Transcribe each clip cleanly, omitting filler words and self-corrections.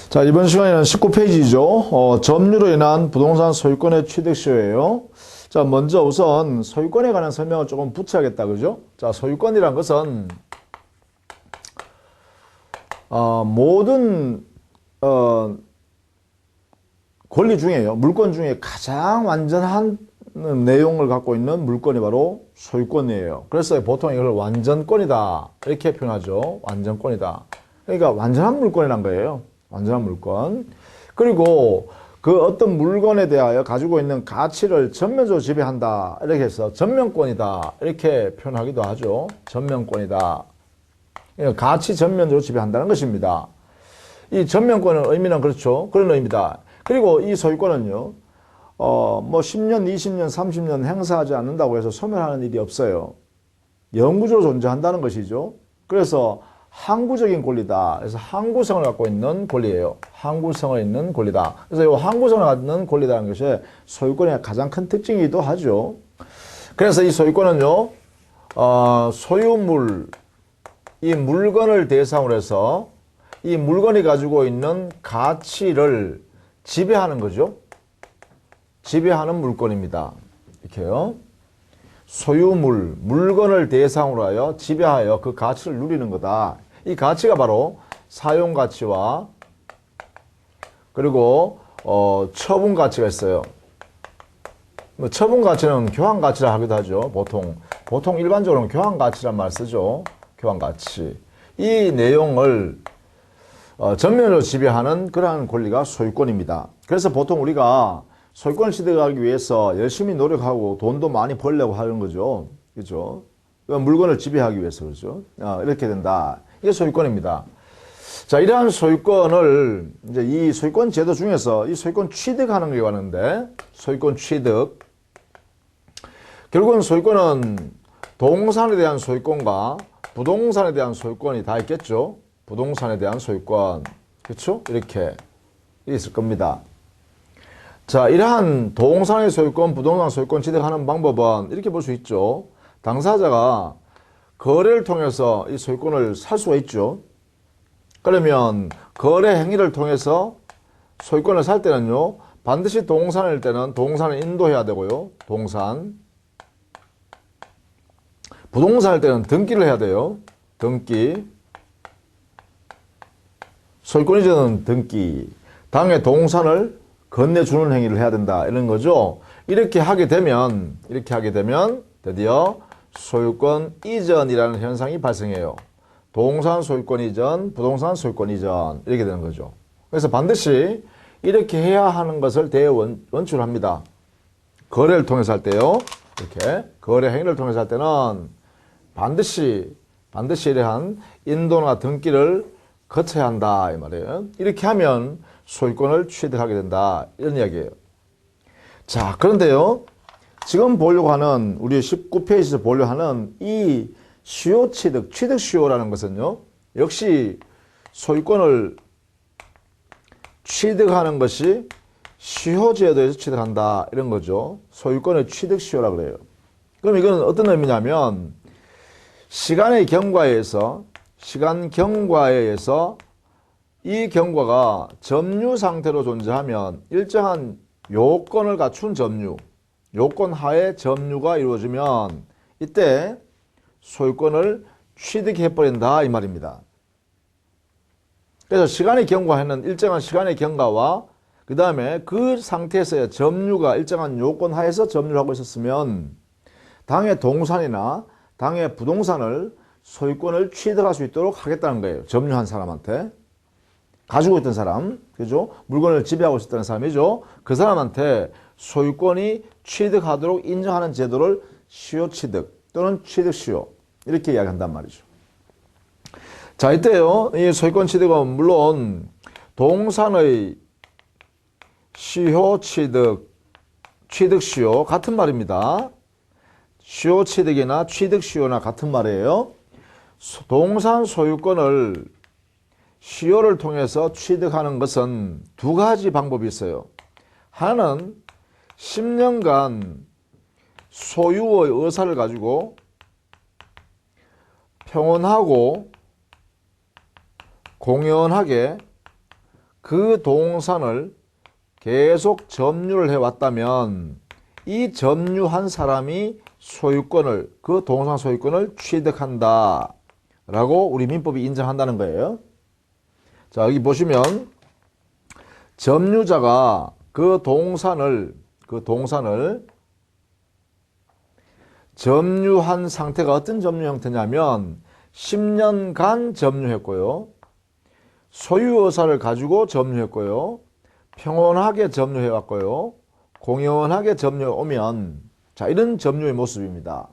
자, 이번 시간에는 19페이지죠. 점유로 인한 부동산 소유권의 취득시효예요. 자, 먼저 우선 소유권에 관한 설명을 조금 붙여야겠다. 그죠? 자, 소유권이란 것은, 모든, 권리 중에요. 물건 중에 가장 완전한 내용을 갖고 있는 물건이 바로 소유권이에요. 그래서 보통 이걸 완전권이다. 이렇게 표현하죠. 완전권이다. 그러니까 완전한 물건이란 거예요. 완전한 물건. 그리고 그 어떤 물건에 대하여 가지고 있는 가치를 전면적으로 지배한다. 이렇게 해서 전면권이다. 이렇게 표현하기도 하죠. 전면권이다. 그러니까 가치 전면적으로 지배한다는 것입니다. 이 전면권의 의미는 그렇죠. 그런 의미다. 그리고 이 소유권은요, 뭐 10년, 20년, 30년 행사하지 않는다고 해서 소멸하는 일이 없어요. 영구적으로 존재한다는 것이죠. 그래서 항구적인 권리다. 그래서 항구성을 갖고 있는 권리예요. 항구성을 있는 권리다. 그래서 이 항구성을 갖는 권리라는 것이 소유권의 가장 큰 특징이기도 하죠. 그래서 이 소유권은요, 소유물, 이 물건을 대상으로 해서 이 물건이 가지고 있는 가치를 지배하는 거죠. 지배하는 물건입니다. 이렇게요. 소유물, 물건을 대상으로 하여 지배하여 그 가치를 누리는 거다. 이 가치가 바로 사용가치와 그리고 처분가치가 있어요. 처분가치는 교환가치라 하기도 하죠. 보통 일반적으로는 교환가치란 말 쓰죠. 교환가치. 이 내용을 전면으로 지배하는 그러한 권리가 소유권입니다. 그래서 보통 우리가 소유권을 취득하기 위해서 열심히 노력하고 돈도 많이 벌려고 하는 거죠. 그죠? 물건을 지배하기 위해서 그렇죠. 이렇게 된다. 이게 소유권입니다. 자, 이러한 소유권을 이제 이 소유권 제도 중에서 이 소유권 취득하는 게 왔는데, 소유권 취득. 결국은 소유권은 동산에 대한 소유권과 부동산에 대한 소유권이 다 있겠죠. 부동산에 대한 소유권. 그렇죠? 이렇게 있을 겁니다. 자, 이러한 동산의 소유권, 부동산 소유권 취득하는 방법은 이렇게 볼 수 있죠. 당사자가 거래를 통해서 이 소유권을 살 수가 있죠. 그러면 거래 행위를 통해서 소유권을 살 때는요, 반드시 동산일 때는 동산을 인도해야 되고요. 동산. 부동산일 때는 등기를 해야 돼요. 등기. 소유권 이전은 등기. 당의 동산을 건네주는 행위를 해야 된다. 이런 거죠. 이렇게 하게 되면 드디어 소유권 이전이라는 현상이 발생해요. 동산 소유권 이전, 부동산 소유권 이전. 이렇게 되는 거죠. 그래서 반드시 이렇게 해야 하는 것을 대원칙으로 합니다. 거래를 통해서 할 때요. 이렇게 거래 행위를 통해서 할 때는 반드시 이러한 인도나 등기를 거쳐야 한다. 이 말이에요. 이렇게 하면 소유권을 취득하게 된다. 이런 이야기예요. 자, 그런데요. 지금 보려고 하는, 우리 19페이지에서 보려고 하는 이 시효 취득, 취득시효라는 것은요. 역시 소유권을 취득하는 것이 시효제도에서 취득한다. 이런 거죠. 소유권의 취득시효라고 그래요. 그럼 이건 어떤 의미냐면, 시간의 경과에 의해서 이 경과가 점유 상태로 존재하면 일정한 요건을 갖춘 점유, 요건 하에 점유가 이루어지면 이때 소유권을 취득해버린다 이 말입니다. 그래서 시간의 경과에는 일정한 시간의 경과와 그 다음에 그 상태에서의 점유가 일정한 요건 하에서 점유를 하고 있었으면 당의 동산이나 당의 부동산을 소유권을 취득할 수 있도록 하겠다는 거예요. 점유한 사람한테. 가지고 있던 사람, 그죠? 물건을 지배하고 있었던 사람이죠. 그 사람한테 소유권이 취득하도록 인정하는 제도를 시효취득 또는 취득시효 이렇게 이야기한단 말이죠. 자, 이때요. 이 소유권 취득은 물론 동산의 시효취득, 취득시효 같은 말입니다. 시효취득이나 취득시효나 같은 말이에요. 동산 소유권을 시효를 통해서 취득하는 것은 두 가지 방법이 있어요. 하나는 10년간 소유의 의사를 가지고 평온하고 공연하게 그 동산을 계속 점유를 해왔다면 이 점유한 사람이 소유권을, 그 동산 소유권을 취득한다 라고 우리 민법이 인정한다는 거예요. 자, 여기 보시면 점유자가 그 동산을 점유한 상태가 어떤 점유 형태냐면 10년간 점유했고요. 소유의사를 가지고 점유했고요. 평온하게 점유해왔고요. 공연하게 점유해오면, 자, 이런 점유의 모습입니다.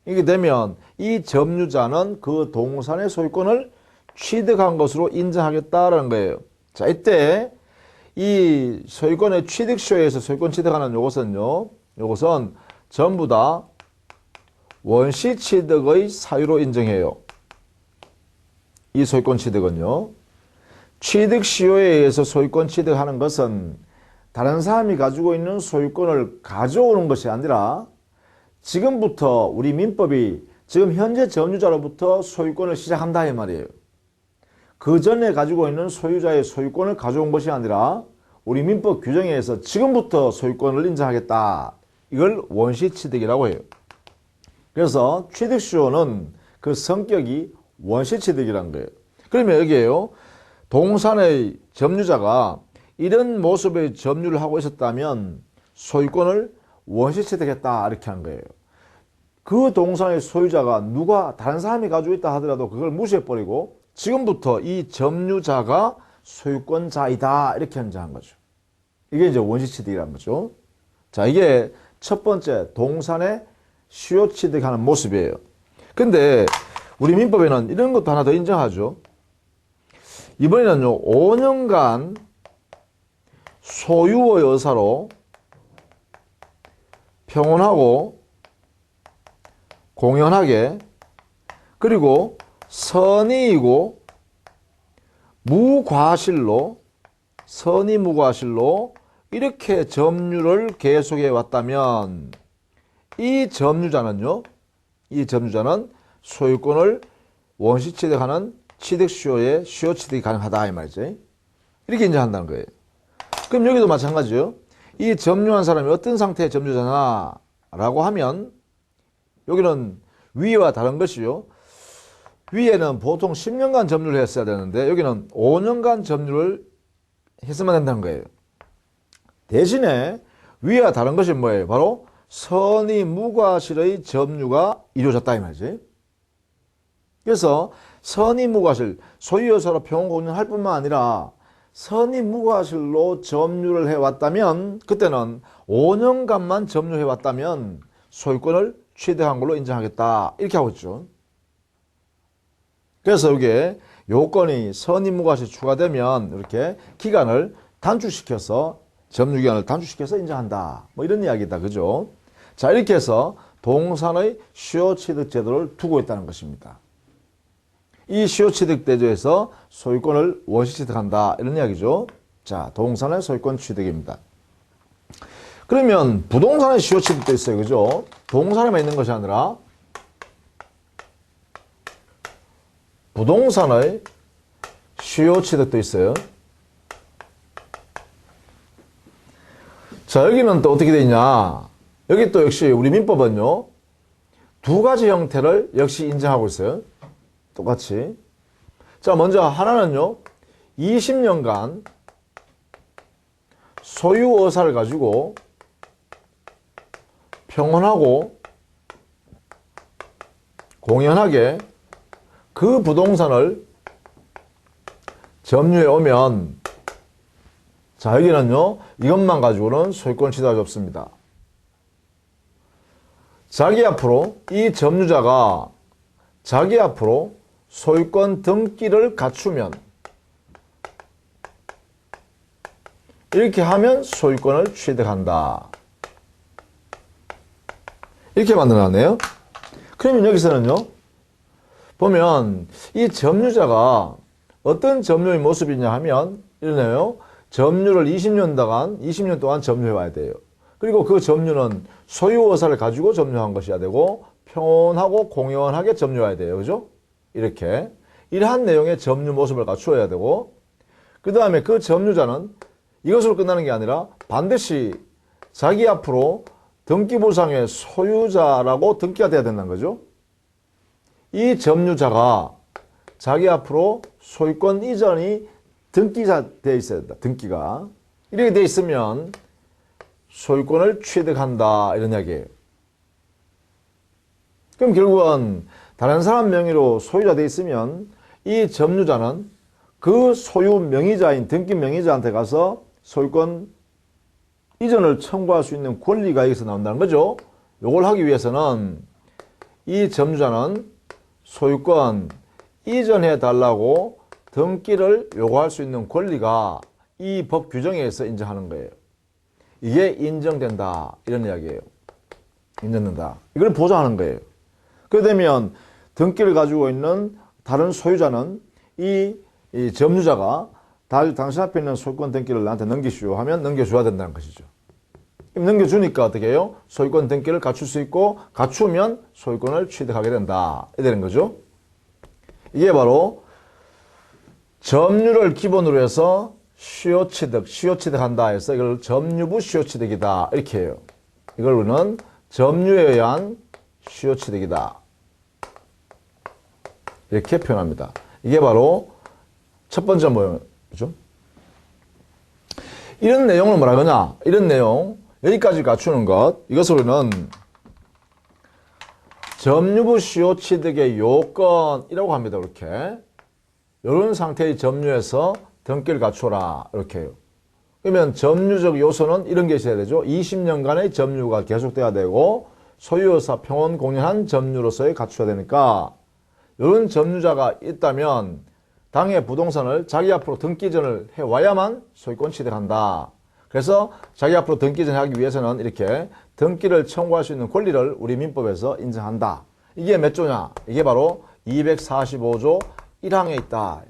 이게 되면 이 점유자는 그 동산의 소유권을 취득한 것으로 인정하겠다라는 거예요. 자, 이때 이 소유권의 취득시효에서 소유권 취득하는 요것은 전부 다 원시 취득의 사유로 인정해요. 이 소유권 취득은요. 취득시효에 의해서 소유권 취득하는 것은 다른 사람이 가지고 있는 소유권을 가져오는 것이 아니라 지금부터 우리 민법이 지금 현재 점유자로부터 소유권을 시작한다 이 말이에요. 그 전에 가지고 있는 소유자의 소유권을 가져온 것이 아니라 우리 민법 규정에 의해서 지금부터 소유권을 인정하겠다. 이걸 원시취득이라고 해요. 그래서 취득시효는 그 성격이 원시취득이라는 거예요. 그러면 여기에요. 동산의 점유자가 이런 모습의 점유를 하고 있었다면 소유권을 원시취득했다 이렇게 하는 거예요. 그 동산의 소유자가 누가 다른 사람이 가지고 있다 하더라도 그걸 무시해버리고 지금부터 이 점유자가 소유권자이다 이렇게 인정한 거죠. 이게 이제 원시취득이라는 거죠. 자, 이게 첫 번째 동산의 시효취득하는 모습이에요. 근데 우리 민법에는 이런 것도 하나 더 인정하죠. 이번에는요, 5년간 소유의 의사로 평온하고 공연하게 그리고 선의이고 무과실로 이렇게 점유를 계속해 왔다면 이 점유자는 소유권을 원시취득하는 취득시효에 시효취득이 가능하다 이 말이죠. 이렇게 인정한다는 거예요. 그럼 여기도 마찬가지죠. 이 점유한 사람이 어떤 상태의 점유자냐 라고 하면 여기는 위와 다른 것이요. 위에는 보통 10년간 점유를 했어야 되는데 여기는 5년간 점유를 했으면 된다는 거예요. 대신에 위와 다른 것이 뭐예요? 바로 선의 무과실의 점유가 이루어졌다 이 말이지. 그래서 선의 무과실, 소유여서로 평온공연할 뿐만 아니라 선의 무과실로 점유를 해왔다면 그때는 5년간만 점유해왔다면 소유권을 취득한 걸로 인정하겠다 이렇게 하고 있죠. 그래서 이게 요건이 선의 무과실 추가되면 이렇게 기간을 단축시켜서 점유기간을 단축시켜서 인정한다 뭐 이런 이야기다 그죠. 자, 이렇게 해서 동산의 시효취득 제도를 두고 있다는 것입니다. 이 시효취득 제도에서 소유권을 원시취득한다 이런 이야기죠. 자, 동산의 소유권 취득입니다. 그러면 부동산의 시효취득도 있어요. 그죠? 동산에만 있는 것이 아니라 부동산의 시효취득도 있어요. 자, 여기는 또 어떻게 되어 있냐. 여기 또 역시 우리 민법은요. 두 가지 형태를 역시 인정하고 있어요. 똑같이. 자, 먼저 하나는요. 20년간 소유 의사를 가지고 평온하고 공연하게 그 부동산을 점유해 오면 자, 여기는요. 이것만 가지고는 소유권 취득하기 없습니다. 자기 앞으로 이 점유자가 자기 앞으로 소유권 등기를 갖추면 이렇게 하면 소유권을 취득한다. 이렇게 만들어놨네요. 그러면 여기서는요. 보면 이 점유자가 어떤 점유의 모습이냐 하면 이러네요. 점유를 20년 동안 점유해 와야 돼요. 그리고 그 점유는 소유 의사를 가지고 점유한 것이어야 되고 평온하고 공연하게 점유해야 돼요. 그죠? 이렇게 이러한 내용의 점유 모습을 갖추어야 되고 그 다음에 그 점유자는 이것으로 끝나는 게 아니라 반드시 자기 앞으로 등기부상의 소유자라고 등기가 돼야 된다는 거죠. 이 점유자가 자기 앞으로 소유권 이전이 등기가 되어 있어야 된다. 등기가. 이렇게 되어 있으면 소유권을 취득한다. 이런 이야기예요. 그럼 결국은 다른 사람 명의로 소유자 되어 있으면 이 점유자는 그 소유 명의자인 등기 명의자한테 가서 소유권 이전을 청구할 수 있는 권리가 여기서 나온다는 거죠. 요걸 하기 위해서는 이 점유자는 소유권 이전해 달라고 등기를 요구할 수 있는 권리가 이 법 규정에 의해서 인정하는 거예요. 이게 인정된다. 이런 이야기예요. 인정된다. 이걸 보장하는 거예요. 그렇게 되면 등기를 가지고 있는 다른 소유자는 이 점유자가 당신 앞에 있는 소유권 등기를 나한테 넘기시오 하면 넘겨줘야 된다는 것이죠. 넘겨주니까 어떻게 해요? 소유권 등기를 갖출 수 있고 갖추면 소유권을 취득하게 된다. 이렇게 되는 거죠. 이게 바로 점유를 기본으로 해서 시효취득한다 해서 이걸 점유부 시효취득이다. 이렇게 해요. 이걸 우리는 점유에 의한 시효취득이다. 이렇게 표현합니다. 이게 바로 첫 번째 뭐죠? 이런 내용을 뭐라 그러냐? 이런 내용, 여기까지 갖추는 것, 이것을 우리는 점유부 시효취득의 요건이라고 합니다. 이렇게. 이런 상태의 점유에서 등기를 갖추라. 이렇게 해요. 그러면 점유적 요소는 이런 게 있어야 되죠. 20년간의 점유가 계속돼야 되고 소유여사 평온 공연한 점유로서의 갖춰야 되니까 이런 점유자가 있다면 당의 부동산을 자기 앞으로 등기전을 해와야만 소유권 취득한다. 그래서 자기 앞으로 등기전을 하기 위해서는 이렇게 등기를 청구할 수 있는 권리를 우리 민법에서 인정한다. 이게 몇 조냐? 이게 바로 245조 1항에 있다.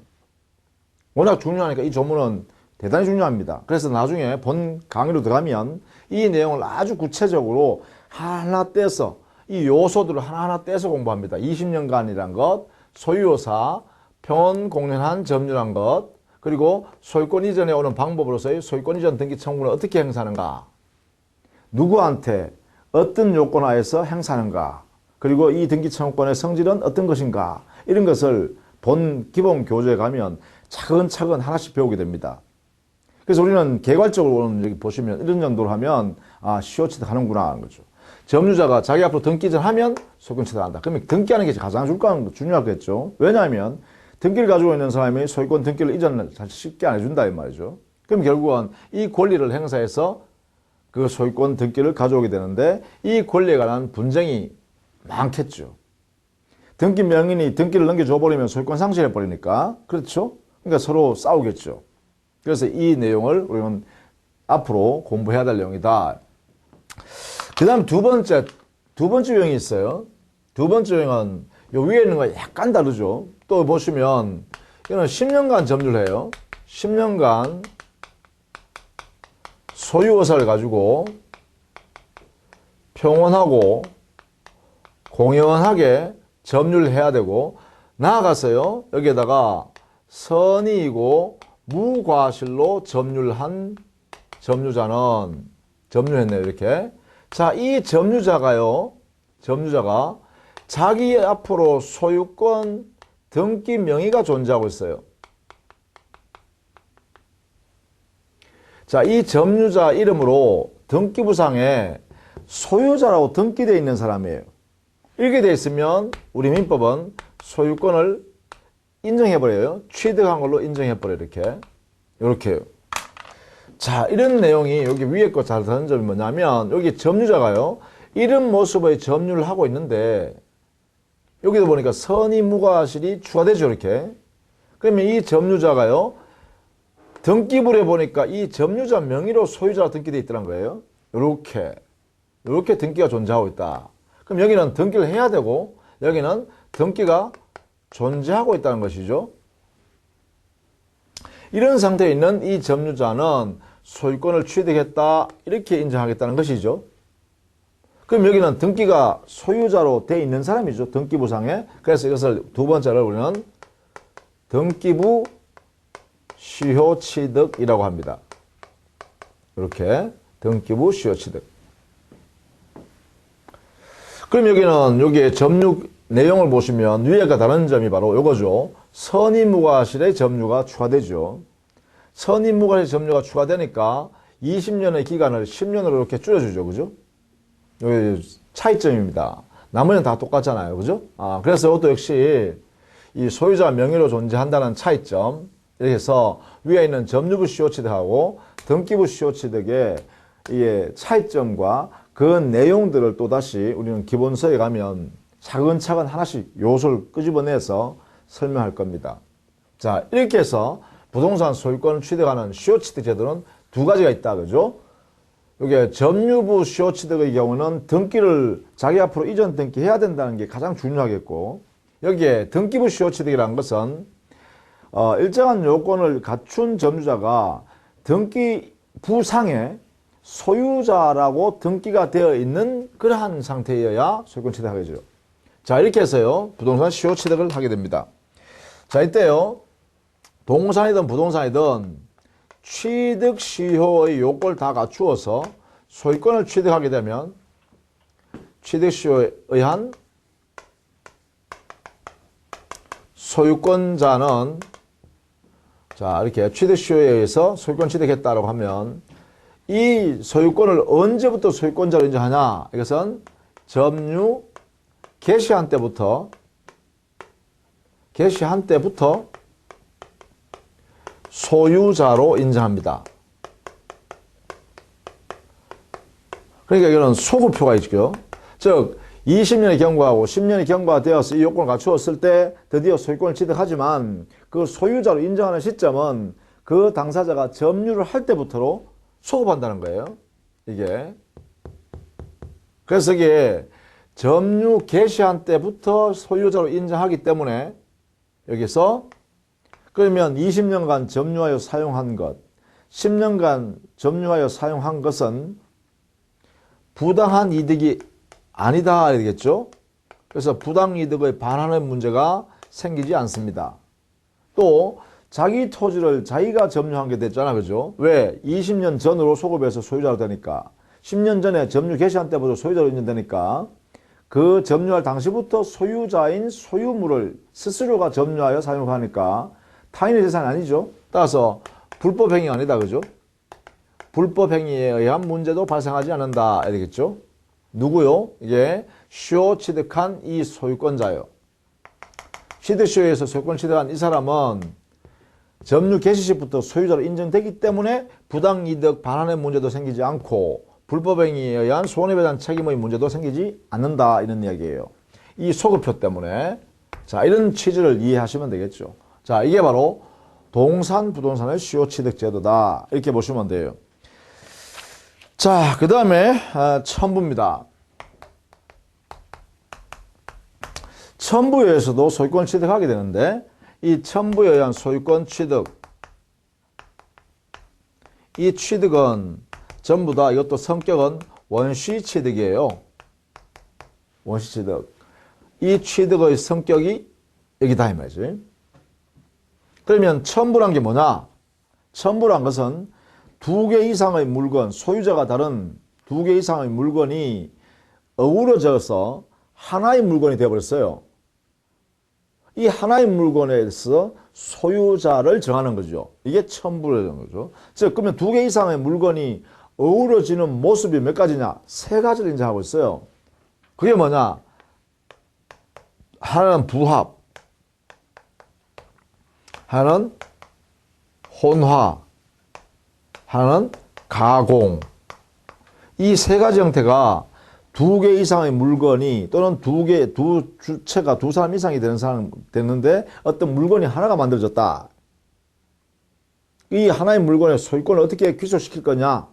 워낙 중요하니까 이 조문은 대단히 중요합니다. 그래서 나중에 본 강의로 들어가면 이 내용을 아주 구체적으로 하나하나 떼서 이 요소들을 하나하나 떼서 공부합니다. 20년간이란 것, 소유여사, 평온 공연한 점유란 것, 그리고 소유권 이전에 오는 방법으로서의 소유권 이전 등기 청구는 어떻게 행사하는가, 누구한테 어떤 요건 하에서 행사하는가, 그리고 이 등기 청구권의 성질은 어떤 것인가, 이런 것을 본 기본 교재에 가면 차근차근 하나씩 배우게 됩니다. 그래서 우리는 개괄적으로 여기 보시면 이런 정도로 하면 시효취득 하는구나 하는 거죠. 점유자가 자기 앞으로 등기전 하면 소유권 취득한다. 그러면 등기하는 게 가장 중요하겠죠. 왜냐하면 등기를 가지고 있는 사람이 소유권 등기를 이전을 쉽게 안 해준다 이 말이죠. 그럼 결국은 이 권리를 행사해서 그 소유권 등기를 가져오게 되는데 이 권리에 관한 분쟁이 많겠죠. 등기 명인이 등기를 넘겨줘버리면 소유권 상실해버리니까. 그렇죠? 그러니까 서로 싸우겠죠. 그래서 이 내용을 우리는 앞으로 공부해야 될 내용이다. 그 다음 두 번째 유형이 있어요. 두 번째 유형은 요 위에 있는 거 약간 다르죠. 또 보시면 이거는 10년간 점유를 해요. 10년간 소유여사를 가지고 평온하고 공연하게 점유를 해야 되고, 나아가서요 여기에다가 선의이고 무과실로 점유를 한 점유자는 점유했네요. 이렇게. 자, 이 점유자가 자기 앞으로 소유권 등기 명의가 존재하고 있어요. 자, 이 점유자 이름으로 등기부상에 소유자라고 등기되어 있는 사람이에요. 이렇게 되어 있으면 우리 민법은 소유권을 인정해버려요. 취득한 걸로 인정해버려요. 이렇게. 자, 이런 내용이 여기 위에 거 잘 다른 점이 뭐냐면, 여기 점유자가요, 이런 모습의 점유를 하고 있는데, 여기도 보니까 선의 무과실이 추가되죠. 이렇게. 그러면 이 점유자가요, 등기부에 보니까 이 점유자 명의로 소유자가 등기되어 있더란 거예요. 이렇게 등기가 존재하고 있다. 그럼 여기는 등기를 해야 되고, 여기는 등기가 존재하고 있다는 것이죠. 이런 상태에 있는 이 점유자는 소유권을 취득했다, 이렇게 인정하겠다는 것이죠. 그럼 여기는 등기가 소유자로 돼 있는 사람이죠. 등기부상에. 그래서 이것을 두 번째를 우리는 등기부 시효취득이라고 합니다. 이렇게 등기부 시효취득. 그럼 여기에 점유 내용을 보시면 위에가 다른 점이 바로 요거죠. 선의무과실의 점유가 추가되죠. 선의무과실 점유가 추가되니까 20년의 기간을 10년으로 이렇게 줄여주죠. 그죠? 여기 차이점입니다. 나머지는 다 똑같잖아요. 그죠? 그래서 이것도 역시 이 소유자 명의로 존재한다는 차이점. 이렇게 해서 위에 있는 점유부 시효취득하고 등기부 시효취득의 이 차이점과 그 내용들을 또다시 우리는 기본서에 가면 차근차근 하나씩 요소를 끄집어내서 설명할 겁니다. 자, 이렇게 해서 부동산 소유권을 취득하는 시효취득 제도는 두 가지가 있다. 그죠? 이게 점유부 시효취득의 경우는 등기를 자기 앞으로 이전 등기해야 된다는 게 가장 중요하겠고, 여기에 등기부 시효취득이라는 것은 일정한 요건을 갖춘 점유자가 등기부상에 소유자라고 등기가 되어 있는 그러한 상태여야 소유권 취득하게 되죠. 자, 이렇게 해서요, 부동산 시효취득을 하게 됩니다. 자, 이때요, 동산이든 부동산이든 취득 시효의 요건을 다 갖추어서 소유권을 취득하게 되면 취득 시효에 의한 소유권자는, 자, 이렇게 취득 시효에 의해서 소유권 취득했다라고 하면 이 소유권을 언제부터 소유권자로 인정하냐? 이것은 점유 개시한 때부터 소유자로 인정합니다. 그러니까 이거는 소급표가 있죠. 즉 20년이 경과하고 10년이 경과되어서 이 요건을 갖추었을 때 드디어 소유권을 취득하지만 그 소유자로 인정하는 시점은 그 당사자가 점유를 할 때부터로 소급한다는 거예요. 이게. 그래서 이게 점유 개시한 때부터 소유자로 인정하기 때문에 여기서 그러면 20년간 점유하여 사용한 것, 10년간 점유하여 사용한 것은 부당한 이득이 아니다 되겠죠. 그래서 부당이득의 반환의 문제가 생기지 않습니다. 또 자기 토지를 자기가 점유한 게 됐잖아. 그죠? 왜? 20년 전으로 소급해서 소유자로 되니까. 10년 전에 점유 개시한 때부터 소유자로 인정되니까 그 점유할 당시부터 소유자인 소유물을 스스로가 점유하여 사용하니까 타인의 재산이 아니죠. 따라서 불법행위가 아니다. 그죠? 불법행위에 의한 문제도 발생하지 않는다. 알겠죠? 누구요? 이게 시효 취득한 이 소유권자요. 취득시효에서 소유권 취득한 이 사람은 점유 개시 시부터 소유자로 인정되기 때문에 부당이득 반환의 문제도 생기지 않고 불법행위에 의한 손해배상 책임의 문제도 생기지 않는다. 이런 이야기예요. 이 소급표 때문에. 자, 이런 취지를 이해하시면 되겠죠. 자, 이게 바로 동산 부동산의 시효취득 제도다. 이렇게 보시면 돼요. 자, 그 다음에 첨부입니다. 첨부에 의해서도 소유권 취득하게 되는데 이 첨부에 의한 소유권 취득, 이 취득은 전부 다 이것도 성격은 원시 취득이에요. 원시 취득. 이 취득의 성격이 여기다 이 말이지. 그러면 첨부란 게 뭐냐? 첨부란 것은 두 개 이상의 물건, 소유자가 다른 두 개 이상의 물건이 어우러져서 하나의 물건이 되어버렸어요. 이 하나의 물건에서 소유자를 정하는 거죠. 이게 첨부라는 거죠. 즉, 그러면 두 개 이상의 물건이 어우러지는 모습이 몇 가지냐? 세 가지를 인정하고 있어요. 그게 뭐냐? 하나는 부합, 하나는 혼화, 하나는 가공. 이 세 가지 형태가 두 개 이상의 물건이 또는 두 주체가 두 사람 이상이 되는 사람 됐는데 어떤 물건이 하나가 만들어졌다. 이 하나의 물건의 소유권을 어떻게 귀속시킬 거냐?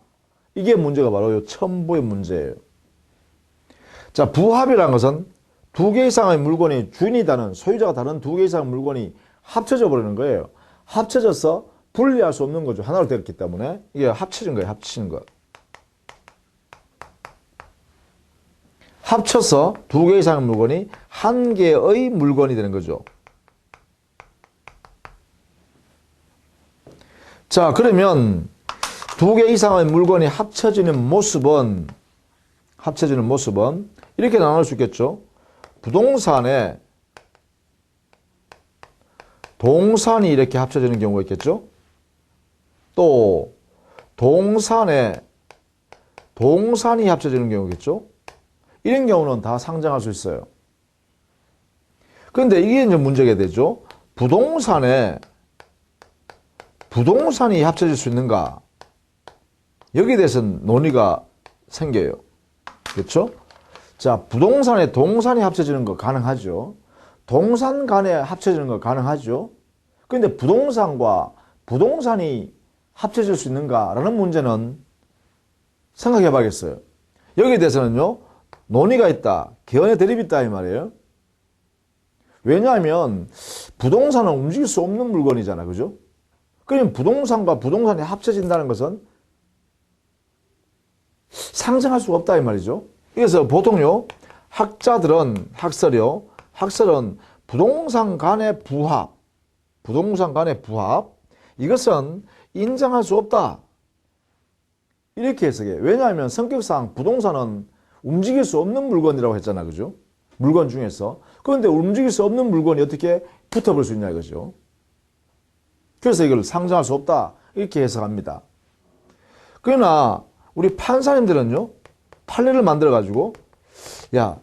이게 문제가 바로 이 첨부의 문제예요. 자, 부합이라는 것은 두 개 이상의 물건이 주인이 다른 소유자가 다른 두 개 이상의 물건이 합쳐져 버리는 거예요. 합쳐져서 분리할 수 없는 거죠. 하나로 되었기 때문에. 이게 합쳐진 거예요. 합치는 거. 합쳐서 두 개 이상의 물건이 한 개의 물건이 되는 거죠. 자, 그러면 두 개 이상의 물건이 합쳐지는 모습은 이렇게 나눌 수 있겠죠. 부동산에 동산이 이렇게 합쳐지는 경우가 있겠죠. 또 동산에 동산이 합쳐지는 경우겠죠. 이런 경우는 다 상정할 수 있어요. 그런데 이게 이제 문제가 되죠. 부동산에 부동산이 합쳐질 수 있는가? 여기에 대해서는 논의가 생겨요. 그렇죠? 자, 부동산에 동산이 합쳐지는 거 가능하죠. 동산 간에 합쳐지는 거 가능하죠. 그런데 부동산과 부동산이 합쳐질 수 있는가라는 문제는 생각해 봐야겠어요. 여기에 대해서는요, 논의가 있다, 개헌의 대립이 있다 이 말이에요. 왜냐하면 부동산은 움직일 수 없는 물건이잖아, 그죠? 그러면 부동산과 부동산이 합쳐진다는 것은 상정할 수가 없다 이 말이죠. 그래서 보통요, 학설은 부동산 간의 부합, 이것은 인정할 수 없다, 이렇게 해석해요. 왜냐하면 성격상 부동산은 움직일 수 없는 물건이라고 했잖아, 그죠? 물건 중에서. 그런데 움직일 수 없는 물건이 어떻게 붙어볼 수 있냐 이거죠. 그래서 이걸 상정할 수 없다, 이렇게 해석합니다. 그러나 우리 판사님들은요, 판례를 만들어 가지고, 야,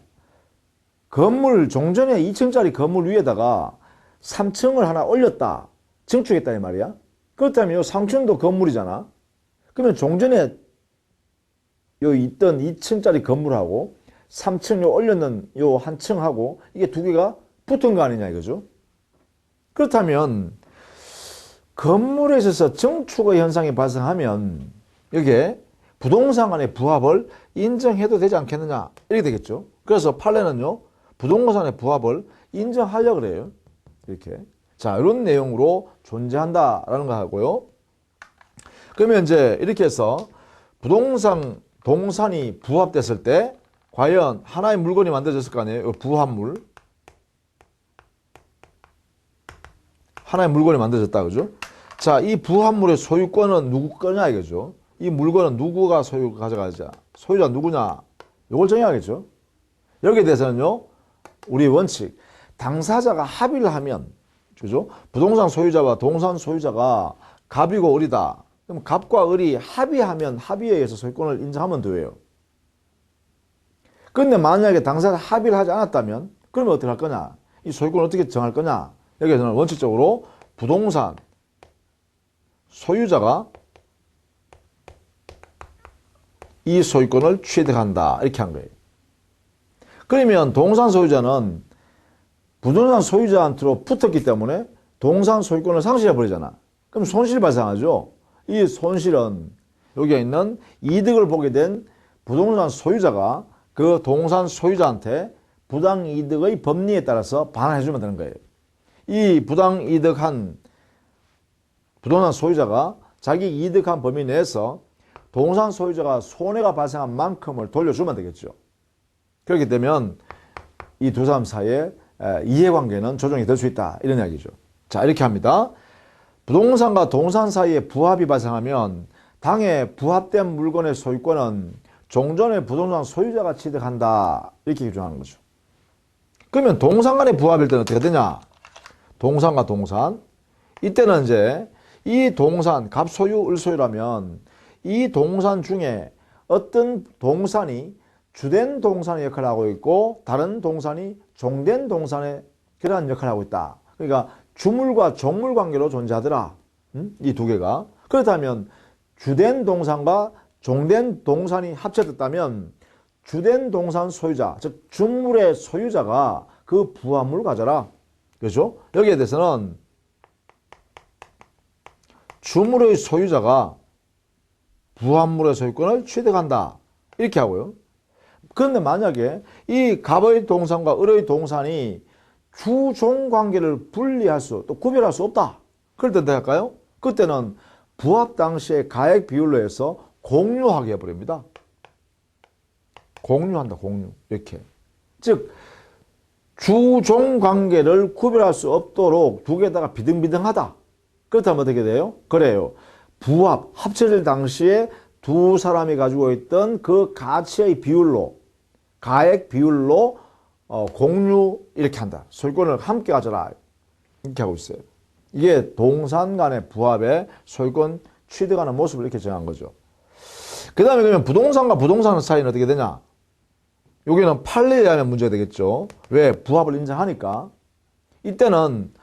건물 종전에 2층짜리 건물 위에다가 3층을 하나 올렸다, 증축했다 이 말이야. 그렇다면 요 3층도 건물이잖아. 그러면 종전에 요 있던 2층짜리 건물하고 3층 요 올렸는 요 한 층하고 이게 두 개가 붙은 거 아니냐 이거죠. 그렇다면 건물에 있어서 증축의 현상이 발생하면 여기에 부동산 간의 부합을 인정해도 되지 않겠느냐, 이렇게 되겠죠. 그래서 판례는요, 부동산의 부합을 인정하려고 그래요. 이렇게. 자, 이런 내용으로 존재한다라는 거 하고요. 그러면 이제 이렇게 해서 부동산, 동산이 부합됐을 때 과연 하나의 물건이 만들어졌을 거 아니에요? 부합물. 하나의 물건이 만들어졌다, 그죠? 자, 이 부합물의 소유권은 누구 거냐 이거죠. 이 물건은 누구가 가져가자. 소유자 누구냐? 이걸 정해야겠죠. 여기에 대해서는요, 우리 원칙, 당사자가 합의를 하면, 그죠? 부동산 소유자와 동산 소유자가 갑이고 을이다. 그럼 갑과 을이 합의하면 합의에 의해서 소유권을 인정하면 돼요. 그런데 만약에 당사자가 합의를 하지 않았다면 그러면 어떻게 할 거냐? 이 소유권을 어떻게 정할 거냐? 여기에서는 원칙적으로 부동산 소유자가 이 소유권을 취득한다, 이렇게 한 거예요. 그러면 동산 소유자는 부동산 소유자한테로 붙었기 때문에 동산 소유권을 상실해 버리잖아. 그럼 손실이 발생하죠. 이 손실은 여기에 있는 이득을 보게 된 부동산 소유자가 그 동산 소유자한테 부당이득의 법리에 따라서 반환해 주면 되는 거예요. 이 부당이득한 부동산 소유자가 자기 이득한 범위 내에서 동산 소유자가 손해가 발생한 만큼을 돌려주면 되겠죠. 그렇게 되면 이 두 사람 사이에 이해관계는 조정이 될 수 있다, 이런 이야기죠. 자, 이렇게 합니다. 부동산과 동산 사이에 부합이 발생하면 당해 부합된 물건의 소유권은 종전의 부동산 소유자가 취득한다, 이렇게 규정하는 거죠. 그러면 동산 간의 부합일 때는 어떻게 되냐? 동산과 동산. 이때는 이제 이 동산, 갑소유, 을소유라면 이 동산 중에 어떤 동산이 주된 동산의 역할을 하고 있고 다른 동산이 종된 동산의 그러한 역할을 하고 있다. 그러니까 주물과 종물 관계로 존재하더라. 이 두 개가. 그렇다면 주된 동산과 종된 동산이 합쳐졌다면 주된 동산 소유자, 즉 주물의 소유자가 그 부합물을 가져라. 그렇죠? 여기에 대해서는 주물의 소유자가 부합물의 소유권을 취득한다, 이렇게 하고요. 그런데 만약에 이 갑의 동산과 을의 동산이 주종 관계를 분리할 수, 또 구별할 수 없다, 그럴 때 어떻게 할까요? 그때는 부합 당시의 가액 비율로 해서 공유하게 해버립니다. 공유한다, 공유. 이렇게. 즉 주종 관계를 구별할 수 없도록 두 개다가 비등비등하다. 그렇다면 어떻게 돼요? 그래요. 부합, 합쳐질 당시에 두 사람이 가지고 있던 그 가치의 비율로, 가액 비율로 공유 이렇게 한다. 소유권을 함께 가져라. 이렇게 하고 있어요. 이게 동산 간의 부합에 소유권 취득하는 모습을 이렇게 정한 거죠. 그 다음에 그러면 부동산과 부동산 사이는 어떻게 되냐? 여기는 판례에 하면 문제가 되겠죠. 왜? 부합을 인정하니까. 이때는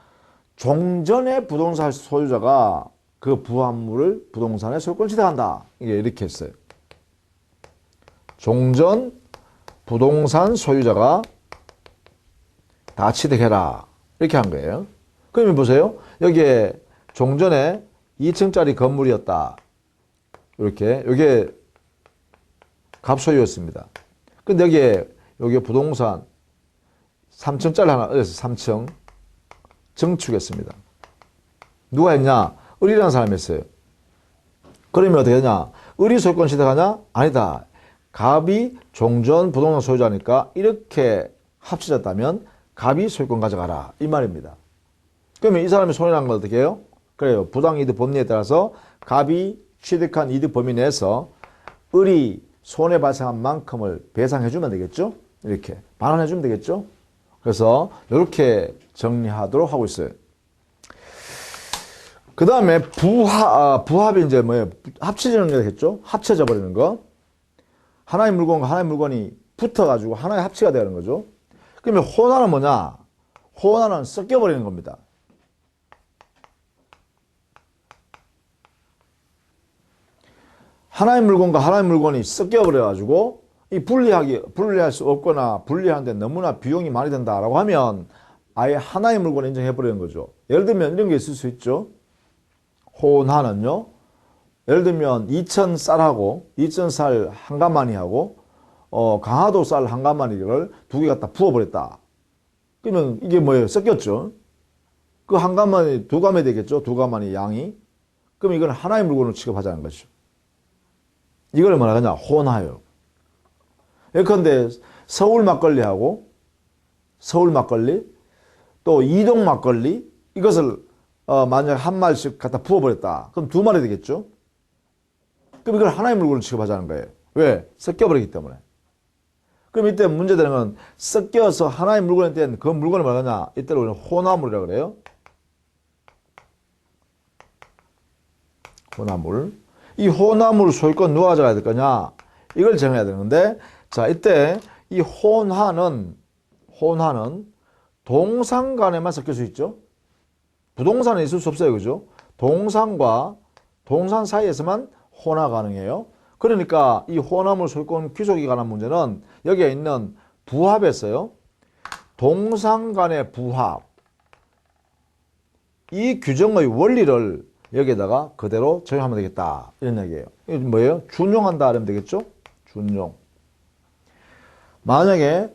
종전의 부동산 소유자가 그 부합물을 부동산에 소유권 취득한다. 이게 이렇게 했어요. 종전 부동산 소유자가 다 취득해라. 이렇게 한 거예요. 그러면 보세요. 여기에 종전에 2층짜리 건물이었다. 이렇게. 이게 갑소유였습니다. 근데 여기에 부동산 3층짜리 하나, 3층 증축했습니다. 누가 했냐? 을이라는 사람이 했어요. 그러면 어떻게 되냐? 을이 소유권 취득하냐? 아니다. 갑이 종전 부동산 소유자니까 이렇게 합쳐졌다면 갑이 소유권 가져가라. 이 말입니다. 그러면 이 사람이 손해난 건 어떻게 해요? 그래요. 부당이득 법리에 따라서 갑이 취득한 이득 범위 내에서 을이 손해 발생한 만큼을 배상해주면 되겠죠? 이렇게. 반환해주면 되겠죠? 그래서 이렇게 정리하도록 하고 있어요. 그 다음에 부합이 이제 뭐예요? 합쳐지는 게 되겠죠? 합쳐져 버리는 거. 하나의 물건과 하나의 물건이 붙어가지고 하나의 합치가 되는 거죠. 그러면 혼화는 뭐냐? 혼화는 섞여버리는 겁니다. 하나의 물건과 하나의 물건이 섞여버려가지고 이 분리할 수 없거나 분리하는데 너무나 비용이 많이 든다라고 하면 아예 하나의 물건을 인정해버리는 거죠. 예를 들면 이런 게 있을 수 있죠. 혼화는요. 예를 들면 2,000쌀하고 2,000쌀 한 가마니하고 강화도 쌀 한 가마니를 두 개 갖다 부어버렸다. 그러면 이게 뭐예요? 섞였죠. 그 한 가마니 두 가마니 되겠죠. 두 가마니 양이. 그럼 이건 하나의 물건으로 취급하자는 거죠. 이걸 뭐라 하냐? 혼화요. 예컨대 서울 막걸리하고 서울 막걸리 또 이동 막걸리 이것을 만약 한 마리씩 갖다 부어버렸다. 그럼 두 마리 되겠죠? 그럼 이걸 하나의 물건으로 취급하자는 거예요. 왜? 섞여버리기 때문에. 그럼 이때 문제되는 건 섞여서 하나의 물건이 된 그 물건을 뭐라냐? 이때를 우리는 혼화물이라고 그래요. 혼화물. 이 혼화물 소유권 누가 가져가야 될 거냐? 이걸 정해야 되는데, 자, 이때 이 혼화는 동산 간에만 섞일 수 있죠? 부동산은 있을 수 없어요. 그죠? 동산과 동산 사이에서만 혼화 가능해요. 그러니까 이 혼화물 소유권 귀속에 관한 문제는 여기에 있는 부합에서요. 동산 간의 부합. 이 규정의 원리를 여기에다가 그대로 적용하면 되겠다. 이런 얘기예요. 이게 뭐예요? 준용한다 하면 되겠죠? 준용. 만약에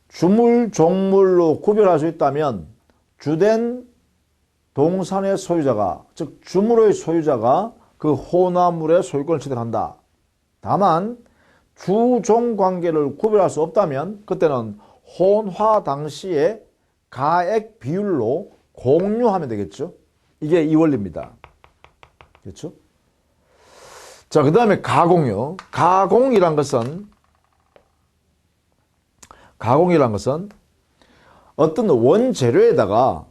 주물, 종물로 구별할 수 있다면 주된 동산의 소유자가, 즉 주물의 소유자가 그 혼화물의 소유권을 취득한다. 다만 주종 관계를 구별할 수 없다면 그때는 혼화 당시에 가액 비율로 공유하면 되겠죠. 이게 이 원리입니다. 그렇죠? 자, 그 다음에 가공요. 가공이란 것은 어떤 원재료에다가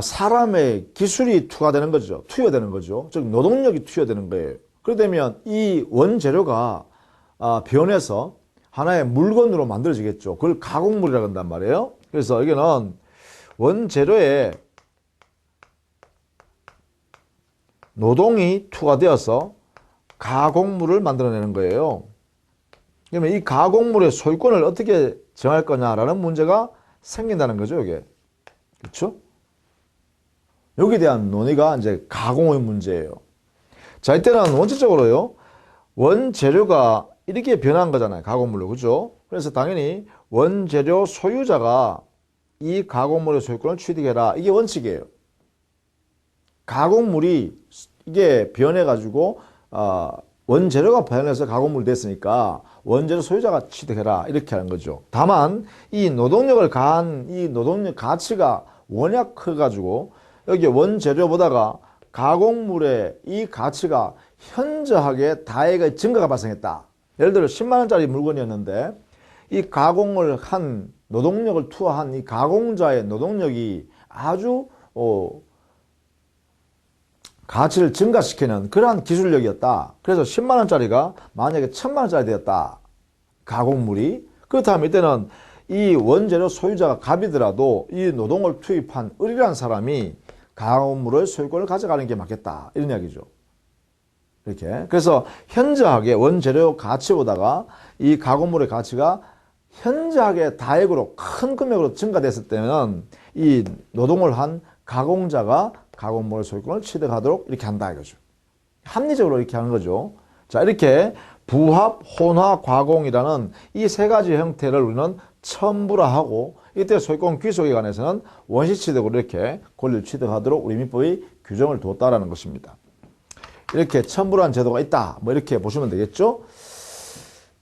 사람의 기술이 투여되는 거죠. 즉 노동력이 투여되는 거예요. 그렇게 되면 이 원재료가 변해서 하나의 물건으로 만들어지겠죠. 그걸 가공물이라고 한단 말이에요. 그래서 여기는 원재료에 노동이 투과되어서 가공물을 만들어내는 거예요. 그러면 이 가공물의 소유권을 어떻게 정할 거냐라는 문제가 생긴다는 거죠, 이게. 그렇죠? 여기에 대한 논의가 이제 가공의 문제예요. 자, 이때는 원칙적으로요, 원재료가 이렇게 변한 거잖아요, 가공물로. 그죠? 그래서 당연히 원재료 소유자가 이 가공물의 소유권을 취득해라. 이게 원칙이에요. 가공물이 이게 변해가지고 원재료가 변해서 가공물이 됐으니까 원재료 소유자가 취득해라 이렇게 하는 거죠. 다만 이 노동력을 가한 이 노동력 가치가 워낙 커가지고 여기 원재료보다가 가공물의 이 가치가 현저하게 다액의 증가가 발생했다. 예를 들어 10만 원짜리 물건이었는데 이 가공을 한 노동력을 투하한 이 가공자의 노동력이 아주 가치를 증가시키는 그러한 기술력이었다. 그래서 10만 원짜리가 만약에 1000만 원짜리 되었다. 가공물이. 그렇다면 이때는 이 원재료 소유자가 갑이더라도 이 노동을 투입한 을이라는 사람이 가공물의 소유권을 가져가는 게 맞겠다. 이런 이야기죠. 이렇게. 그래서 현저하게 원재료 가치보다가 이 가공물의 가치가 현저하게 다액으로 큰 금액으로 증가됐을 때는 이 노동을 한 가공자가 가공물의 소유권을 취득하도록 이렇게 한다 이거죠. 합리적으로 이렇게 하는 거죠. 자, 이렇게 부합, 혼화, 과공이라는 이 세 가지 형태를 우리는 첨부라하고 이때 소유권 귀속에 관해서는 원시취득으로 이렇게 권리를 취득하도록 우리 민법이 규정을 두었다라는 것입니다. 이렇게 첨부라는 제도가 있다. 뭐 이렇게 보시면 되겠죠.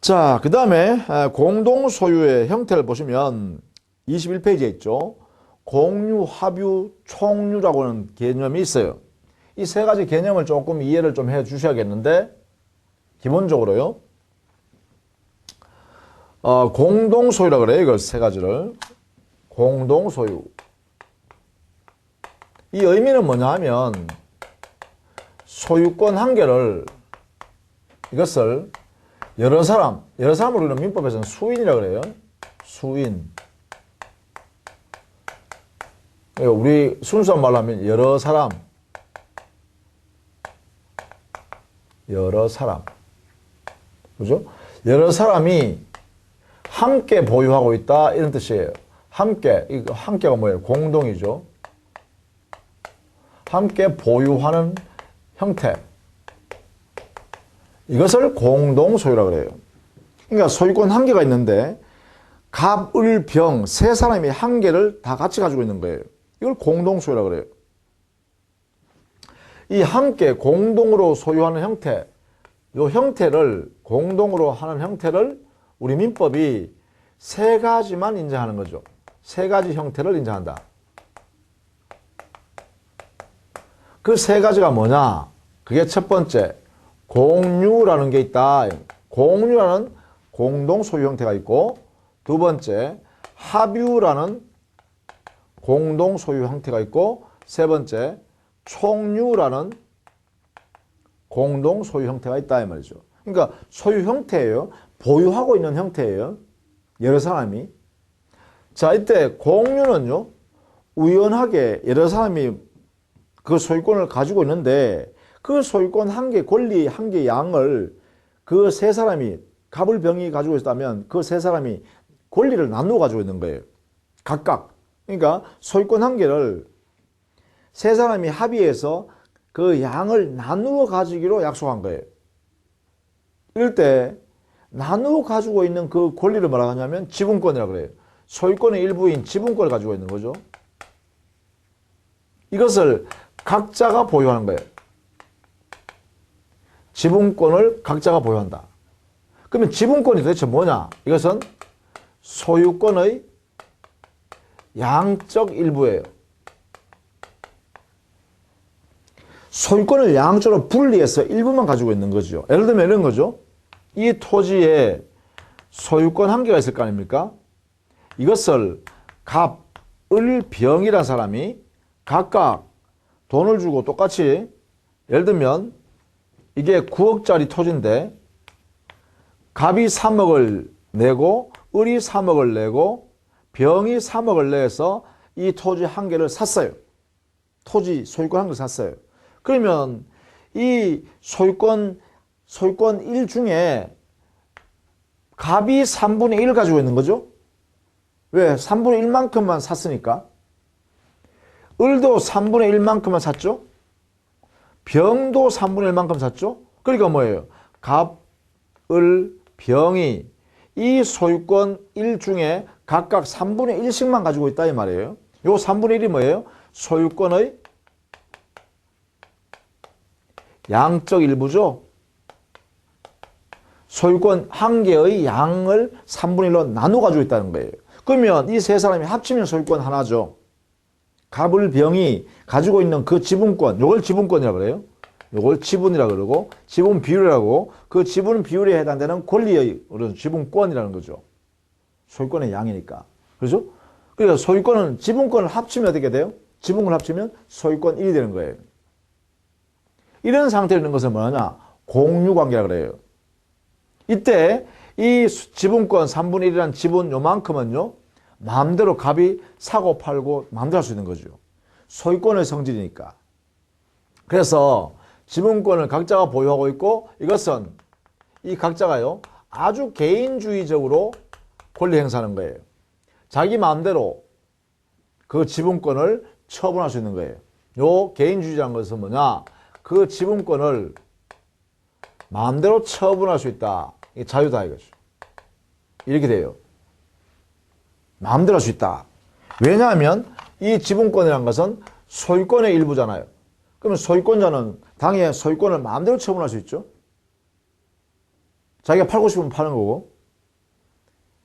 자, 그 다음에 공동소유의 형태를 보시면 21페이지에 있죠. 공유, 합유, 총유라고 하는 개념이 있어요. 이 세 가지 개념을 조금 이해를 좀 해 주셔야겠는데, 기본적으로요. 공동소유라고 그래요. 이걸 세 가지를. 공동소유. 이 의미는 뭐냐 하면, 소유권 한 개를, 이것을 여러 사람을 우리는 민법에서는 수인이라고 그래요. 수인. 우리 순수한 말로 하면 여러 사람. 그죠? 여러 사람이 함께 보유하고 있다. 이런 뜻이에요. 함께. 이거 함께가 뭐예요? 공동이죠. 함께 보유하는 형태. 이것을 공동소유라고 그래요. 그러니까 소유권 한 개가 있는데 갑, 을, 병 세 사람이 한 개를 다 같이 가지고 있는 거예요. 이걸 공동소유라고 그래요. 이 함께 공동으로 소유하는 형태, 이 형태를 공동으로 하는 형태를 우리 민법이 세 가지만 인정하는 거죠. 세 가지 형태를 인정한다. 그 세 가지가 뭐냐? 그게 첫 번째, 공유라는 게 있다. 공유라는 공동 소유 형태가 있고, 두 번째, 합유라는 공동 소유 형태가 있고, 세 번째, 총유라는 공동 소유 형태가 있다 이 말이죠. 그러니까 소유 형태예요. 보유하고 있는 형태예요. 여러 사람이. 자, 이때 공유는요, 우연하게 여러 사람이 그 소유권을 가지고 있는데 그 소유권 한 개, 권리 한 개 양을 그 세 사람이 갑을 병이 가지고 있다면 그 세 사람이 권리를 나누어 가지고 있는 거예요. 각각. 그러니까 소유권 한 개를 세 사람이 합의해서 그 양을 나누어 가지기로 약속한 거예요. 이럴 때 나누어 가지고 있는 그 권리를 뭐라고 하냐면 지분권이라고 그래요. 소유권의 일부인 지분권을 가지고 있는 거죠. 이것을 각자가 보유하는 거예요. 지분권을 각자가 보유한다. 그러면 지분권이 도대체 뭐냐? 이것은 소유권의 양적 일부예요. 소유권을 양쪽으로 분리해서 일부만 가지고 있는 거죠. 예를 들면 이런 거죠. 이 토지에 소유권 한 개가 있을 거 아닙니까? 이것을 갑, 을, 병이라는 사람이 각각 돈을 주고 똑같이, 예를 들면 이게 9억짜리 토지인데 갑이 3억을 내고 을이 3억을 내고 병이 3억을 내서 이 토지 한 개를 샀어요. 토지 소유권 한 개를 샀어요. 그러면 이 소유권 1 중에 갑이 3분의 1을 가지고 있는 거죠. 왜? 3분의 1만큼만 샀으니까. 을도 3분의 1만큼만 샀죠. 병도 3분의 1만큼 샀죠. 그러니까 뭐예요? 갑, 을, 병이 이 소유권 1 중에 각각 3분의 1씩만 가지고 있다 이 말이에요. 요 3분의 1이 뭐예요? 소유권의 양적 일부죠. 소유권 한 개의 양을 3분의 1로 나누어 가지고 있다는 거예요. 그러면 이 세 사람이 합치면 소유권 하나죠. 갑을병이 가지고 있는 그 지분권, 요걸 지분권이라고 그래요. 요걸 지분이라고 그러고, 지분 비율이라고, 그 지분 비율에 해당되는 권리의 지분권이라는 거죠. 소유권의 양이니까. 그렇죠? 그러니까 소유권은 지분권을 합치면 어떻게 돼요? 지분권을 합치면 소유권 1이 되는 거예요. 이런 상태에 있는 것을 뭐냐? 공유관계라고 그래요. 이때 이 지분권 3분의 1이라는 지분 요만큼은요, 마음대로 갑이 사고 팔고 마음대로 할 수 있는 거죠. 소유권의 성질이니까. 그래서 지분권을 각자가 보유하고 있고, 이것은 이 각자가요, 아주 개인주의적으로 권리 행사하는 거예요. 자기 마음대로 그 지분권을 처분할 수 있는 거예요. 요 개인주의라는 것은 뭐냐? 그 지분권을 마음대로 처분할 수 있다. 이게 자유다 이거죠. 이렇게 돼요. 마음대로 할 수 있다. 왜냐하면 이 지분권이라는 것은 소유권의 일부잖아요. 그러면 소유권자는 당의 소유권을 마음대로 처분할 수 있죠. 자기가 팔고 싶으면 파는 거고,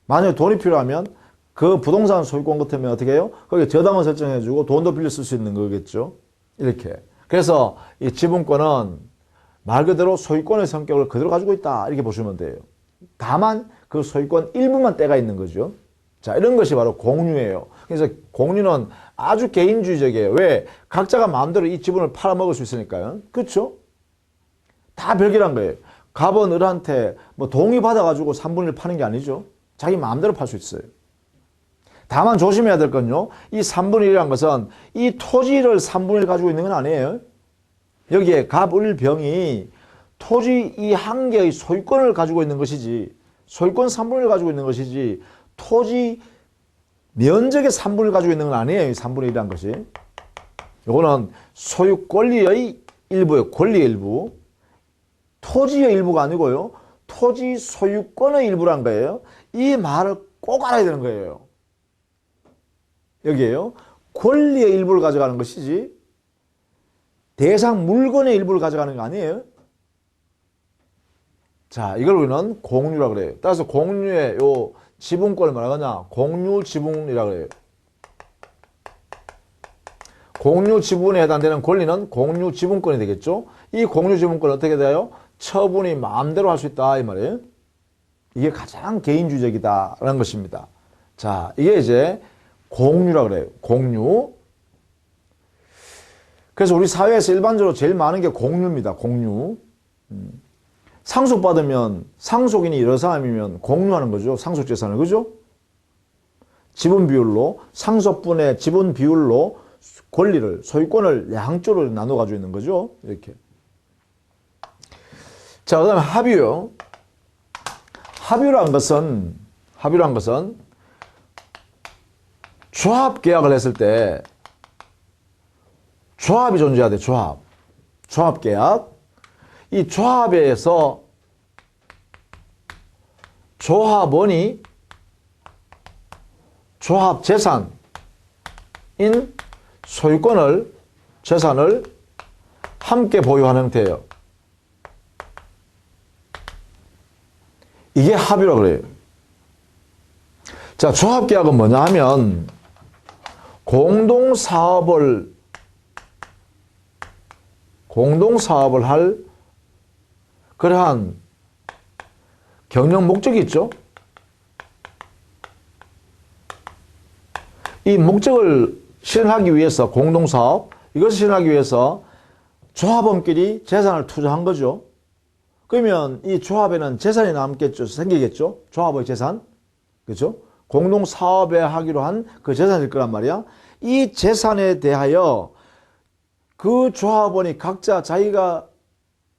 만약에 돈이 필요하면 그 부동산 소유권 같으면 어떻게 해요? 거기에 저당을 설정해주고 돈도 빌려 쓸 수 있는 거겠죠. 이렇게. 그래서 이 지분권은 말 그대로 소유권의 성격을 그대로 가지고 있다. 이렇게 보시면 돼요. 다만 그 소유권 일부만 떼가 있는 거죠. 자, 이런 것이 바로 공유예요. 그래서 공유는 아주 개인주의적이에요. 왜? 각자가 마음대로 이 지분을 팔아먹을 수 있으니까요. 그렇죠? 다 별개란 거예요. 갑은 을한테 뭐 동의 받아가지고 3분의 1 파는 게 아니죠. 자기 마음대로 팔 수 있어요. 다만 조심해야 될 건요, 이 3분의 1이라는 것은 이 토지를 3분의 1 가지고 있는 건 아니에요. 여기에 갑, 을, 병이 토지 이 한 개의 소유권을 가지고 있는 것이지, 소유권 3분의 1 가지고 있는 것이지, 토지 면적의 3분의 1 가지고 있는 건 아니에요. 이 3분의 1이라는 것이. 이거는 소유 권리의 일부예요. 권리의 일부. 토지의 일부가 아니고요, 토지 소유권의 일부란 거예요. 이 말을 꼭 알아야 되는 거예요. 여기에요. 권리의 일부를 가져가는 것이지 대상 물건의 일부를 가져가는 거 아니에요. 자, 이걸 우리는 공유라고 그래요. 따라서 공유의 요 지분권을 뭐라고 하냐? 공유 지분이라고 그래요. 공유 지분에 해당되는 권리는 공유 지분권이 되겠죠. 이 공유 지분권은 어떻게 돼요? 처분이 마음대로 할 수 있다 이 말이에요. 이게 가장 개인주의적이다라는 것입니다. 자, 이게 이제 공유라고 그래요. 공유. 그래서 우리 사회에서 일반적으로 제일 많은 게 공유입니다. 공유. 상속받으면 상속인이 여러 사람이면 공유하는 거죠. 상속재산을. 그죠? 지분 비율로, 상속분의 지분 비율로 권리를, 소유권을 양쪽으로 나눠 가지고 있는 거죠. 이렇게. 자, 그 다음에 합유요. 합유란 것은 조합 계약을 했을 때 조합이 존재해야 돼. 조합 계약. 이 조합에서 조합원이 조합 재산인 소유권을, 재산을 함께 보유하는 형태예요. 이게 합유라고 그래요. 자, 조합계약은 뭐냐 하면 공동사업을 할 그러한 경영 목적이 있죠. 이 목적을 실현하기 위해서 공동사업, 이것을 실현하기 위해서 조합원끼리 재산을 투자한 거죠. 그러면 이 조합에는 재산이 남겠죠. 생기겠죠. 조합의 재산. 그렇죠? 공동사업에 하기로 한 그 재산일 거란 말이야. 이 재산에 대하여 그 조합원이 각자 자기가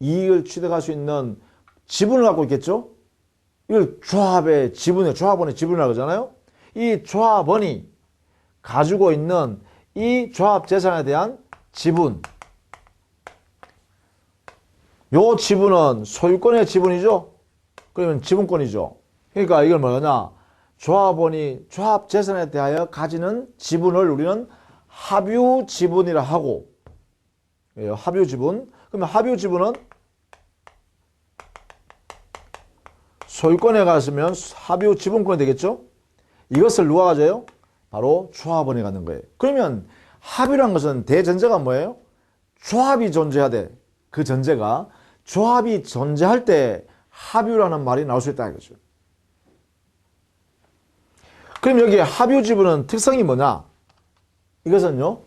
이익을 취득할 수 있는 지분을 갖고 있겠죠. 이걸 조합원의 지분이라고 하잖아요. 이 조합원이 가지고 있는 이 조합 재산에 대한 지분, 요 지분은 소유권의 지분이죠. 그러면 지분권이죠. 그러니까 이걸 뭐냐? 조합원이 조합 재산에 대하여 가지는 지분을 우리는 합유 지분이라 하고, 합유 지분. 그러면 합유 지분은 소유권에 갔으면 합유 지분권이 되겠죠. 이것을 누가 가져요? 바로 조합원이 갖는 거예요. 그러면 합유란 것은 대전제가 뭐예요? 조합이 존재해야 돼. 그 전제가 조합이 존재할 때 합유라는 말이 나올 수 있다 이거죠. 그럼 여기 합유 지분은 특성이 뭐냐? 이것은요,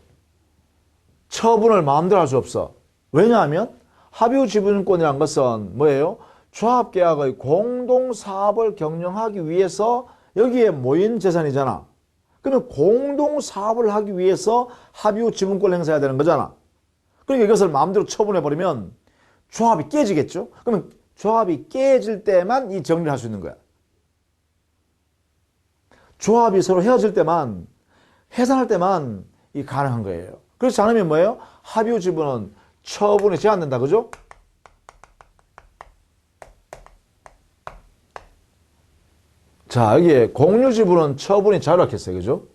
처분을 마음대로 할 수 없어. 왜냐하면 합유 지분권이란 것은 뭐예요? 조합계약의 공동사업을 경영하기 위해서 여기에 모인 재산이잖아. 그러면 공동사업을 하기 위해서 합유 지분권을 행사해야 되는 거잖아. 그러니까 이것을 마음대로 처분해버리면 조합이 깨지겠죠? 그러면 조합이 깨질 때만 이 정리를 할 수 있는 거야. 조합이 서로 헤어질 때만, 해산할 때만 이 가능한 거예요. 그렇지 않으면 뭐예요? 합유 지분은 처분이 제한된다. 그죠? 자, 여기에 공유 지분은 처분이 자유롭겠어요. 그죠?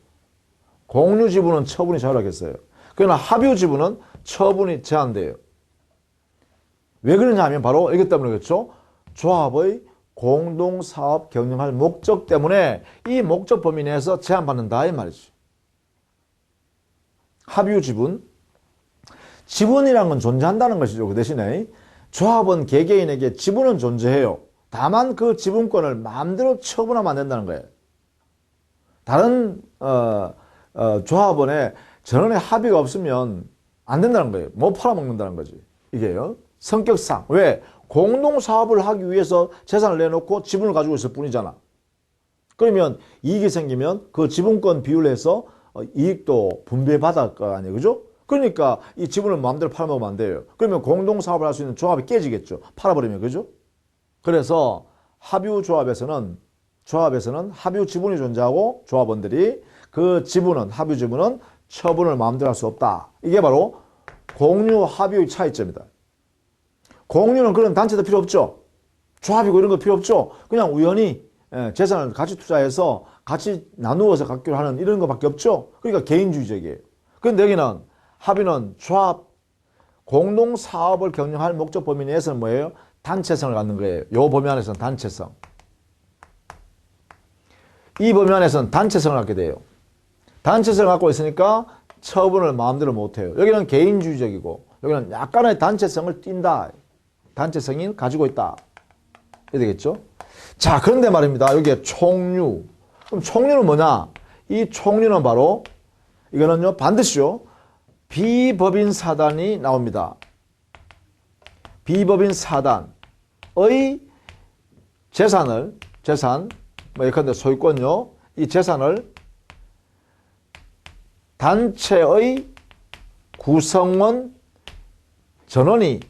공유 지분은 처분이 자유롭겠어요. 그러나 합유 지분은 처분이 제한돼요. 왜 그러냐 하면 바로 이것 때문에 그렇죠? 조합의 공동사업 경영할 목적 때문에 이 목적 범위 내에서 제한받는다 이 말이죠. 합유 지분. 지분이란 건 존재한다는 것이죠. 그 대신에 조합은 개개인에게 지분은 존재해요. 다만 그 지분권을 마음대로 처분하면 안 된다는 거예요. 다른 조합원에 전원의 합의가 없으면 안 된다는 거예요. 못 팔아먹는다는 거지. 이게요. 성격상. 왜? 공동사업을 하기 위해서 재산을 내놓고 지분을 가지고 있을 뿐이잖아. 그러면 이익이 생기면 그 지분권 비율로 해서 이익도 분배받을 거 아니에요. 그죠? 그러니까 이 지분을 마음대로 팔아먹으면 안 돼요. 그러면 공동사업을 할 수 있는 조합이 깨지겠죠. 팔아버리면. 그죠? 그래서 합유조합에서는 합유 지분이 존재하고 조합원들이 그 지분은, 합유 지분은 처분을 마음대로 할 수 없다. 이게 바로 공유, 합유의 차이점이다. 공유는 그런 단체도 필요 없죠. 조합이고 이런 거 필요 없죠. 그냥 우연히 재산을 같이 투자해서 같이 나누어서 갖기로 하는 이런 거밖에 없죠. 그러니까 개인주의적이에요. 그런데 여기는 합유는 조합, 공동사업을 경영할 목적 범위 내에서는 뭐예요? 단체성을 갖는 거예요. 요 범위 안에서는 단체성. 이 범위 안에서는 단체성을 갖게 돼요. 단체성을 갖고 있으니까 처분을 마음대로 못해요. 여기는 개인주의적이고 여기는 약간의 단체성을 띈다. 단체성이 가지고 있다. 이렇게 되겠죠? 자, 그런데 말입니다. 여기에 총류. 그럼 총류는 뭐냐? 이 총류는 바로 이거는요, 반드시요, 비법인 사단이 나옵니다. 비법인 사단의 재산, 뭐 예컨대 소유권요, 이 재산을 단체의 구성원 전원이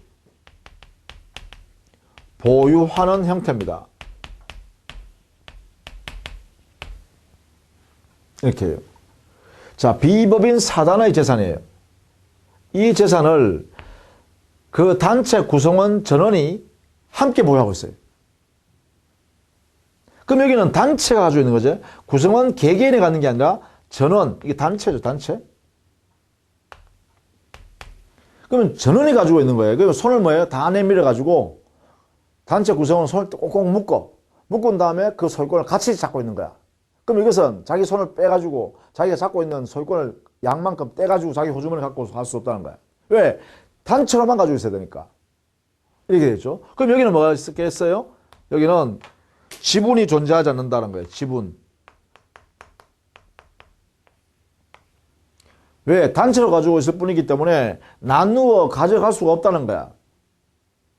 보유하는 형태입니다. 이렇게 해요. 자, 비법인 사단의 재산이에요. 이 재산을 그 단체 구성원 전원이 함께 보유하고 있어요. 그럼 여기는 단체가 가지고 있는 거죠. 구성원 개개인이 갖는 게 아니라 전원, 이게 단체죠, 단체. 그러면 전원이 가지고 있는 거예요. 그러면 손을 뭐예요? 다 내밀어 가지고 단체 구성원 손을 꼭꼭 묶은 다음에 그 소유권을 같이 잡고 있는 거야. 그럼 이것은 자기 손을 빼가지고 자기가 잡고 있는 소유권을 양만큼 떼가지고 자기 호주머니에 갖고 할 수 없다는 거야. 왜? 단체로만 가지고 있어야 되니까. 이렇게 되죠. 그럼 여기는 뭐가 있겠어요? 여기는 지분이 존재하지 않는다는 거예요. 지분. 왜? 단체로 가지고 있을 뿐이기 때문에 나누어 가져갈 수가 없다는 거야.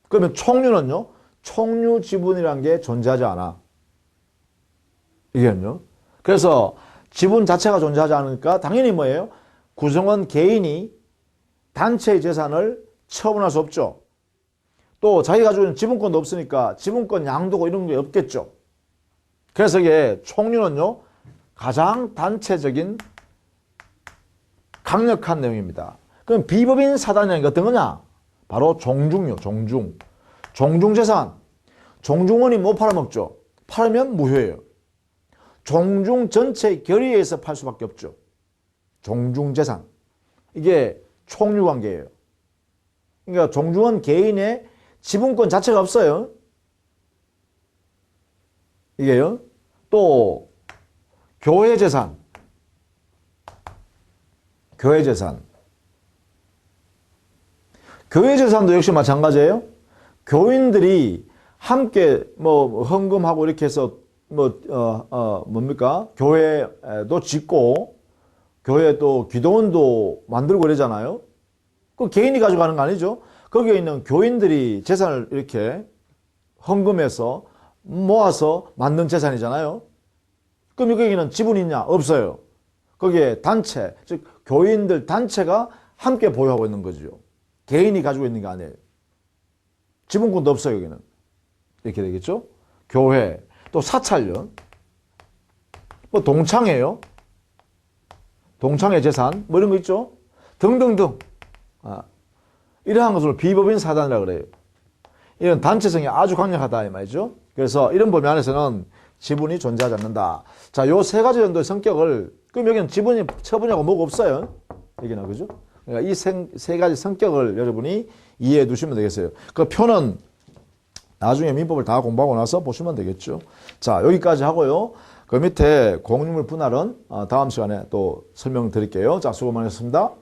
그러면 총류는요? 총류 지분이라는 게 존재하지 않아. 이게요. 그래서 지분 자체가 존재하지 않으니까 당연히 뭐예요? 구성원 개인이 단체의 재산을 처분할 수 없죠. 또 자기가 가지고 있는 지분권도 없으니까 지분권 양도고 이런 게 없겠죠. 그래서 이게 총류는요, 가장 단체적인 강력한 내용입니다. 그럼 비법인 사단이라는 게 어떤 거냐? 바로 종중요, 종중. 종중재산. 종중원이 못 팔아먹죠. 팔면 무효예요. 종중 전체의 결의에 의해서 팔 수밖에 없죠. 종중재산. 이게 총류관계예요. 그러니까 종중원 개인의 지분권 자체가 없어요. 이게요. 또 교회재산. 교회 재산. 교회 재산도 역시 마찬가지예요. 교인들이 함께 뭐 헌금하고 이렇게 해서 뭡니까? 교회도 짓고 교회 또 기도원도 만들고 그러잖아요. 그 개인이 가져가는 거 아니죠? 거기에 있는 교인들이 재산을 이렇게 헌금해서 모아서 만든 재산이잖아요. 그럼 여기는 지분이 있냐? 없어요. 거기에 단체, 즉 교인들 단체가 함께 보유하고 있는 거죠. 개인이 가지고 있는 게 아니에요. 지분권도 없어요, 여기는. 이렇게 되겠죠? 교회, 또 사찰련, 뭐 동창회요. 동창회 재산, 뭐 이런 거 있죠? 등등등. 이러한 것을 비법인 사단이라고 그래요. 이런 단체성이 아주 강력하다 이 말이죠. 그래서 이런 범위 안에서는 지분이 존재하지 않는다. 자, 요 세 가지 정도의 성격을, 그럼 여기는 지분이 처분하고 뭐가 없어요. 여기는, 그죠? 그러니까 이 세 가지 성격을 여러분이 이해해 두시면 되겠어요. 그 표는 나중에 민법을 다 공부하고 나서 보시면 되겠죠. 자, 여기까지 하고요. 그 밑에 공유물 분할은 다음 시간에 또 설명드릴게요. 자, 수고 많으셨습니다.